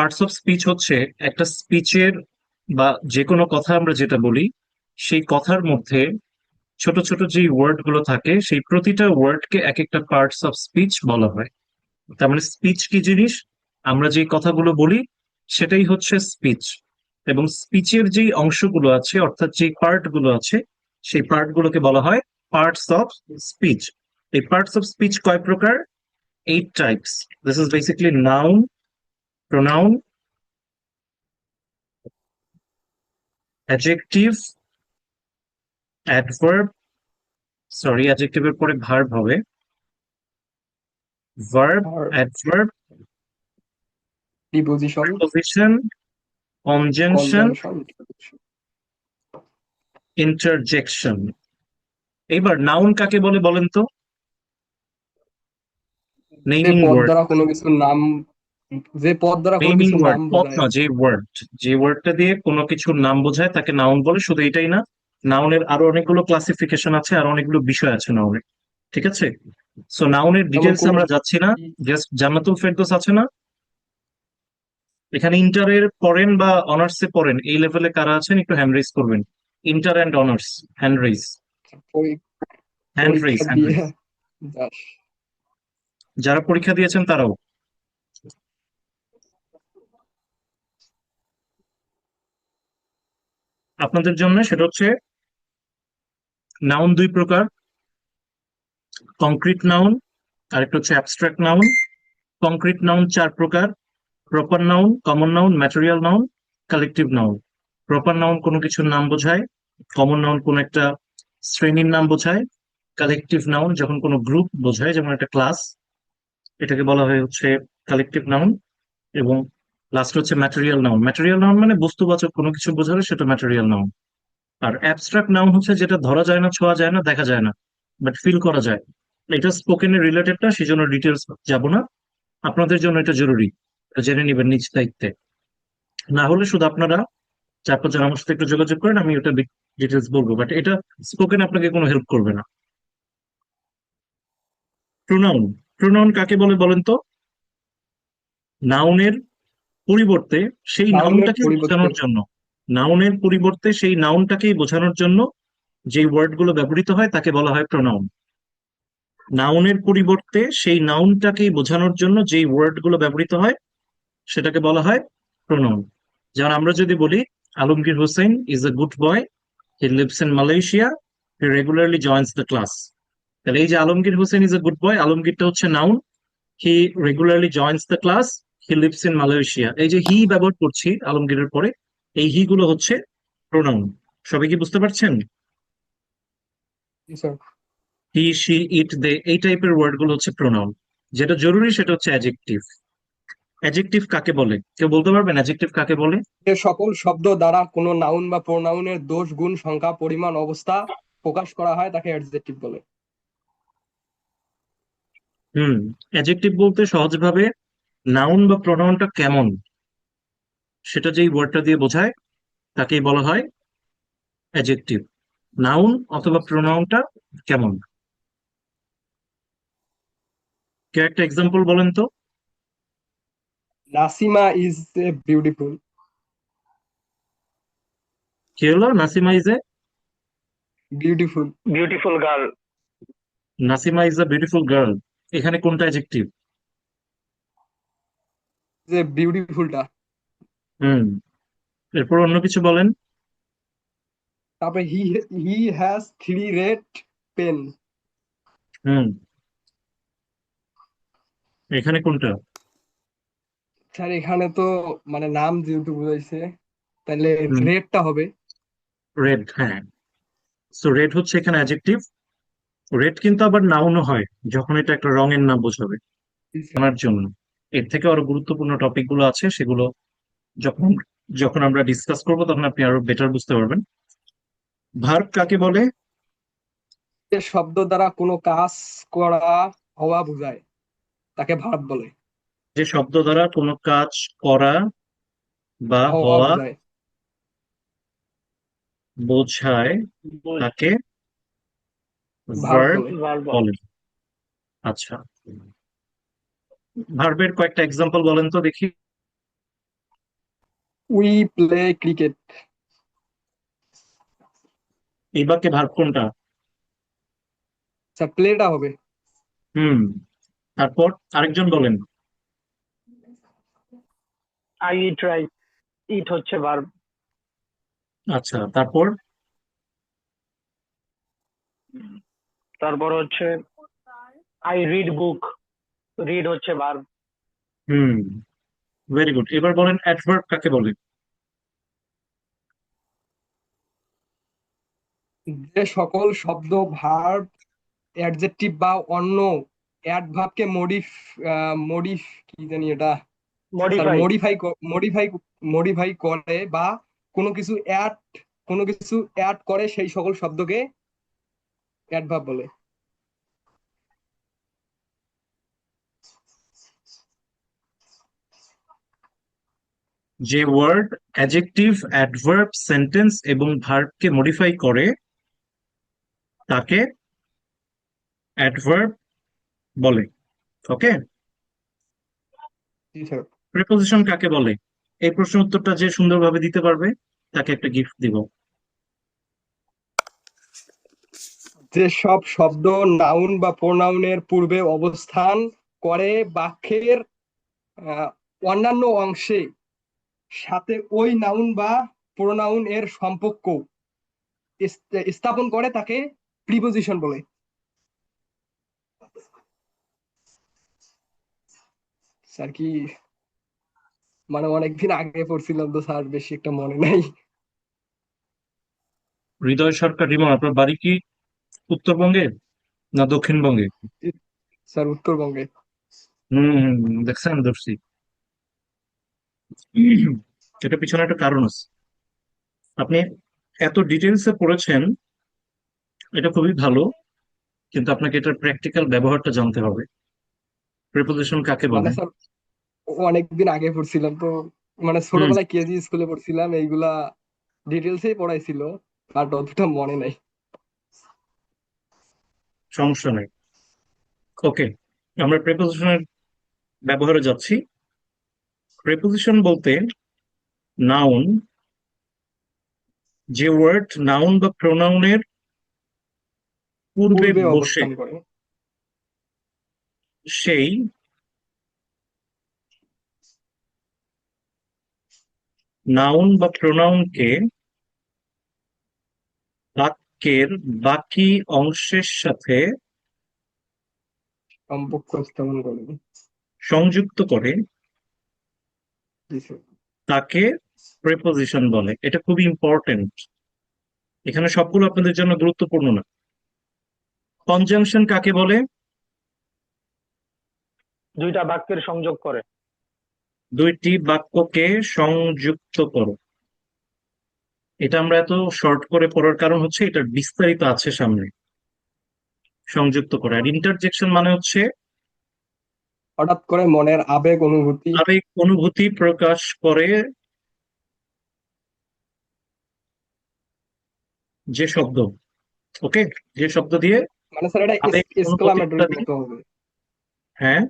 Parts of speech হচ্ছে একটা স্পিচের বা যে কোনো কথা আমরা যেটা বলি সেই কথার মধ্যে ছোট ছোট যে ওয়ার্ড গুলো থাকে সেই প্রতিটা ওয়ার্ডকে এক একটা পার্টস অফ স্পিচ বলা হয়। তার মানে স্পিচ কি জিনিস, আমরা যে কথাগুলো বলি সেটাই হচ্ছে স্পিচ। এবং স্পিচের যেই অংশগুলো আছে অর্থাৎ যে পার্ট গুলো আছে সেই পার্ট গুলোকে বলা হয় পার্টস অফ স্পিচ। এই পার্টস অফ স্পিচ কয় প্রকার? 8 types. This is basically noun, pronoun, adjective, adverb, sorry অ্যাডজেক্টিভের পরে ভার্ব হবে, ভার্ব, আর adverb, preposition, preposition, conjunction, conjunction. Interjection. এবার নাউন কাকে বলে বলেন তো? যে নেমিং পদ ওয়ার্ড। দ্বারা কোনো কিছুর নাম, যে পদ দ্বারা কোনো নেমিং কিছুর ওয়ার্ড, নাম পদ বোঝায়। না, যে ওয়ার্ড, যে ওয়ার্ডটা দিয়ে কোনো কিছুর নাম বোঝায় তাকে নাউন বলে। শুধু এটাই না, নাউনের আরো অনেকগুলো ক্লাসিফিকেশন আছে, আর অনেকগুলো বিষয় আছে নাউনের। ঠিক আছে, সো নাউনের যেমন ডিটেলস কোন আমরা যাচ্ছি না। জাস্ট জান্নাতুল ফেরদৌস আছে না, এখানে ইন্টারের পড়েন বা অনার্সে পড়েন এই লেভেলে কারা আছেন একটু হ্যান্ড রেজ করবেন। Inter and honours, hand raise, hand raise, পরীক্ষা হ্যান্ড দিয়ে রেজ। যাস। যারা পরীক্ষা দিয়েছেন তারাও। আপনাদের জন্য সেটা হচ্ছে নাউন দুই প্রকার, কংক্রিট নাউন আর একটা হচ্ছে অ্যাবস্ট্রাক্ট নাউন। কংক্রিট নাউন 4 প্রকার: proper noun, common noun, material noun, collective noun. Proper noun কোনো কিছুর নাম বোঝায়, কমন নাউন কোনো একটা শ্রেণীর নাম বোঝায়, কালেকটিভ নাউন যখন কোনো গ্রুপ বোঝায় যেমন একটা ক্লাস, এটাকে বলা হয় হচ্ছে কালেকটিভ নাউন। এবং লাস্ট হচ্ছে ম্যাটেরিয়াল নাউন। ম্যাটেরিয়াল নাউন মানে বস্তুবাচক কোনো কিছু বোঝালে সেটা ম্যাটেরিয়াল নাউন। আর অ্যাবস্ট্রাক্ট নাউন হচ্ছে যেটা ধরা যায় না, ছোঁয়া যায় না, দেখা যায় না, বাট ফিল করা যায়। এটা স্পোকেনের রিলেটেডটা, সেই জন্য ডিটেলস যাব না। আপনাদের জন্য এটা জরুরি, এটা জেনে নিবেন নিজ দায়িত্বে। না হলে শুধু আপনারা 4-5 জন আমার সাথে একটু যোগাযোগ করেন, আমি ওটা ডিটেলস বলবো, বাট এটা স্পোকেন আপনাকে কোনো হেল্প করবে না। প্রোনাউন, প্রোনাউন কাকে বলে বলেন তো? নাউনের পরিবর্তে সেই নাউনের নাউনটাকে পরিবর্তে। বোঝানোর জন্য, নাউনের পরিবর্তে সেই নাউনটাকেই বোঝানোর জন্য যে ওয়ার্ড গুলো ব্যবহৃত হয় তাকে বলা হয় প্রোনাউন। নাউনের পরিবর্তে সেই নাউনটাকেই বোঝানোর জন্য যেই ওয়ার্ড গুলো ব্যবহৃত হয় সেটাকে বলা হয় প্রোনাউন। যেমন আমরা যদি বলি Alamgir Hossain is a good boy, he lives in Malaysia, he regularly joins the class. তাহলে এই যে Alamgir Hossain is a good boy, আলমগীরটা হচ্ছে noun, he regularly joins the class, he lives in Malaysia. এই যে হি ব্যবহার করছি আলমগীরের পরে, এই হি গুলো হচ্ছে প্রোনাউন। সবাই কি বুঝতে পারছেন? জি স্যার। হি, শি, ইট, দে, এই টাইপের ওয়ার্ড গুলো হচ্ছে প্রোনাউন। যেটা জরুরি সেটা হচ্ছে অ্যাডজেক্টিভ। অ্যাডজেক্টিভ কাকে বলে কেউ বলতে পারবেন? অ্যাডজেক্টিভ কাকে বলে? যে সকল শব্দ দ্বারা কোনো নাউন বা প্রোনাউনের দোষ, গুণ, সংখ্যা, পরিমাণ, অবস্থা প্রকাশ করা হয় তাকে অ্যাডজেক্টিভ বলে। হুম, অ্যাডজেক্টিভ বলতে সহজভাবে নাউন বা প্রোনাউনটা কেমন সেটা যেই ওয়ার্ডটা দিয়ে বোঝায় তাকেই বলা হয় অ্যাডজেক্টিভ। নাউন অথবা প্রোনাউনটা কেমন, কেউ একটা এক্সাম্পল বলেন তো। Nasima is a beautiful. কি হলো? Nasima is a, beautiful. Beautiful girl. Nasima is a beautiful girl, এখানে কোনটা অ্যাডজেক্টিভ? যে বিউটিফুলটা। হুম, এরপর অন্য কিছু বলেন। তারপরে he he has three red pen. Hmm, এখানে কোনটা? স্যার এখানে তো মানে নাম যেহেতু বুঝাইছে, তাহলে হুম, রেডটা হবে। রেড, হ্যাঁ। সো রেড হচ্ছে এখানে অ্যাডজেক্টিভ। রেড কিন্তু আবার নাউনও হয় যখন এটা একটা রঙের নাম বোঝাবে, জি স্যার। জানার জন্য। এর থেকে আরো গুরুত্বপূর্ণ টপিক গুলো আছে, সেগুলো যখন যখন আমরা ডিসকাস করবো তখন আপনি আরো বেটার বুঝতে পারবেন। ভার্ব কাকে বলে? যে শব্দ দ্বারা কোনো কাজ করা, হওয়া বোঝায় তাকে ভার্ব বলে। যে শব্দ দ্বারা কোনো কাজ করা বা হওয়া হওয়া বোঝায়। বোঝায় তাকে ভার্ব ভার্ব বলে। বলে। আচ্ছা, ভার্বের কয়েকটা এক্সাম্পল বলেন তো দেখি। We play cricket. এই বাক্যে ভার্ব কোনটা? স্যার প্লেটা হবে। হুম, তারপর আরেকজন বলেন। আই ইট রাইস, ইট হচ্ছে ভার্ব। আচ্ছা, তারপর তারপর হচ্ছে আই রিড বুক, রিড হচ্ছে ভার্ব। হুম, ভেরি গুড। এবার বলেন অ্যাডভার্ব কাকে বলে? যে সকল শব্দ ভার্ব, অ্যাডজেক্টিভ বা অন্য অ্যাডভার্বকে মডিফ কি জানি এটা স্যার মডিফাই। মডিফাই মডিফাই করে বা কোনো কিছু অ্যাড করে সেই সকল শব্দকে অ্যাডভার্ব বলে। যে ওয়ার্ড অ্যাডজেক্টিভ, অ্যাডভার্ব, সেন্টেন্স এবং ভার্বকে মডিফাই করে তাকে অ্যাডভার্ব বলে। ওকে। জি স্যার। প্রিপোজিশন কাকে বলে? এই প্রশ্নের উত্তরটা যে সুন্দরভাবে দিতে পারবে তাকে একটা গিফট দিব। যে সব শব্দ নাউন বা প্রোনাউনের পূর্বে অবস্থান করে বাক্যের আহ, অন্যান্য অংশে সাথে ওই নাউন বা প্রোনাউন এর সম্পর্ক স্থাপন করে তাকে প্রিপোজিশন বলে। স্যার কি মানে অনেকদিন আগে পড়ছিলাম তো স্যার, বেশি একটা মনে নাই। হৃদয় সরকার, রিমন, আপনার বাড়ি কি উত্তরবঙ্গে না দক্ষিণবঙ্গে? স্যার উত্তরবঙ্গে। দেখছেন দর্শি, এটা পিছনে একটা কারণ আছে। আপনি এত ডিটেলসে পড়েছেন, এটা খুবই ভালো, কিন্তু আপনাকে এটার প্র্যাকটিক্যাল ব্যবহারটা জানতে হবে। প্রিপোজিশন কাকে মানে বলে? স্যার অনেকদিন আগে পড়ছিলাম তো, মানে হুম, ছোটবেলায় কেজি স্কুলে পড়ছিলাম, এইগুলা ডিটেলসেই পড়াইছিল, আর অতটা মনে নাই। সমস্যা নেই। ওকে, আমরা প্রিপোজিশনের ব্যবহারে যাচ্ছি। প্রিপোজিশন বলতে নাউন, যে ওয়ার্ড নাউন বা প্রোনাউনের পূর্বে পূর্বে বসে অবস্থান করে। সেই নাউন বা প্রোনাউনকে বাক্যের বাকি অংশের সাথে সম্পর্ক স্থাপন করে। সংযুক্ত করে জি স্যার। তাকে প্রিপোজিশন বলে। এটা খুবই ইম্পর্টেন্ট, এখানে সবগুলো আপনাদের জন্য গুরুত্বপূর্ণ না। কনজাংশন কাকে বলে? দুইটা বাক্যের সংযোগ করে। দুইটি বাক্যকে সংযুক্ত করো। এটা আমরা এত শর্ট করে পড়ার কারণ হচ্ছে এটার বিস্তারিত আছে সামনে। সংযুক্ত করে। আর ইন্টারজেকশন মানে হচ্ছে হঠাৎ করে মনের আবেগ অনুভূতি। আবেগ অনুভূতি প্রকাশ করে যে শব্দ। ওকে, যে শব্দ দিয়ে মানে স্যার এটা আবেগ অনুভূতি এক্সক্লামেটরির ইত্যাদি। মতো হবে। হ্যাঁ,